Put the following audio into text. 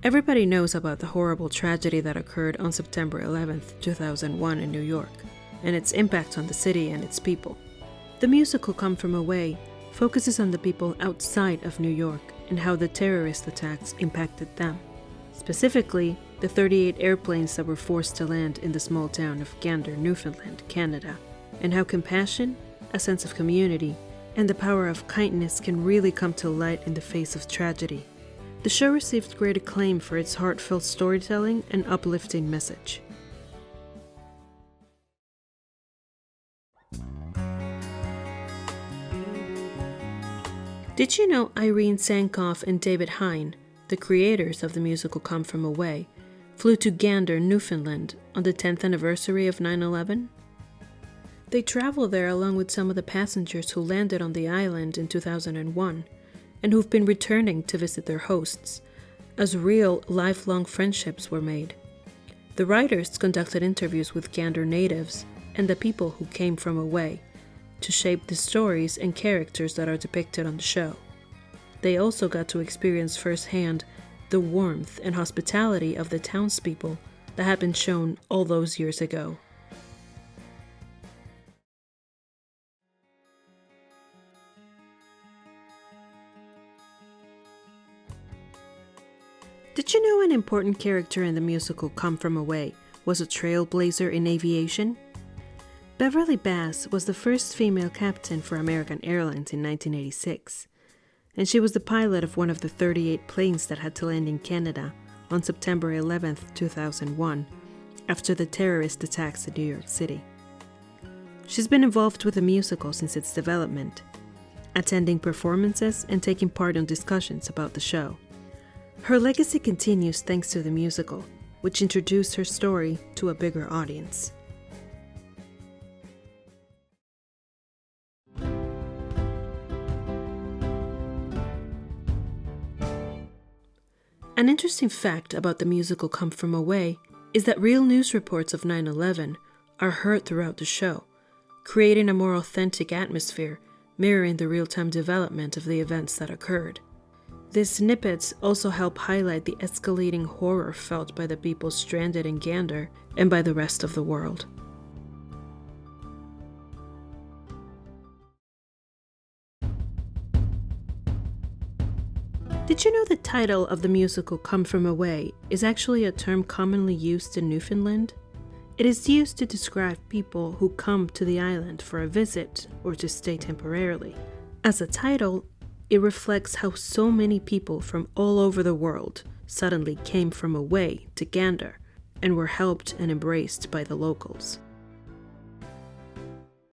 Everybody knows about the horrible tragedy that occurred on September 11th, 2001 in New York, and its impact on the city and its people. The musical Come From Away focuses on the people outside of New York and how the terrorist attacks impacted them. Specifically, the 38 airplanes that were forced to land in the small town of Gander, Newfoundland, Canada, and how compassion, a sense of community, and the power of kindness can really come to light in the face of tragedy. The show received great acclaim for its heartfelt storytelling and uplifting message. Did you know Irene Sankoff and David Hein, the creators of the musical Come From Away, flew to Gander, Newfoundland on the 10th anniversary of 9/11? They traveled there along with some of the passengers who landed on the island in 2001 and who've been returning to visit their hosts, as real, lifelong friendships were made. The writers conducted interviews with Gander natives and the people who came from away to shape the stories and characters that are depicted on the show. They also got to experience firsthand the warmth and hospitality of the townspeople that had been shown all those years ago. Did you know an important character in the musical Come From Away was a trailblazer in aviation? Beverly Bass was the first female captain for American Airlines in 1986, and she was the pilot of one of the 38 planes that had to land in Canada on September 11, 2001, after the terrorist attacks in New York City. She's been involved with the musical since its development, attending performances and taking part in discussions about the show. Her legacy continues thanks to the musical, which introduced her story to a bigger audience. An interesting fact about the musical Come From Away is that real news reports of 9/11 are heard throughout the show, creating a more authentic atmosphere, mirroring the real-time development of the events that occurred. These snippets also help highlight the escalating horror felt by the people stranded in Gander and by the rest of the world. Did you know the title of the musical Come From Away is actually a term commonly used in Newfoundland? It is used to describe people who come to the island for a visit or to stay temporarily. As a title, it reflects how so many people from all over the world suddenly came from away to Gander and were helped and embraced by the locals.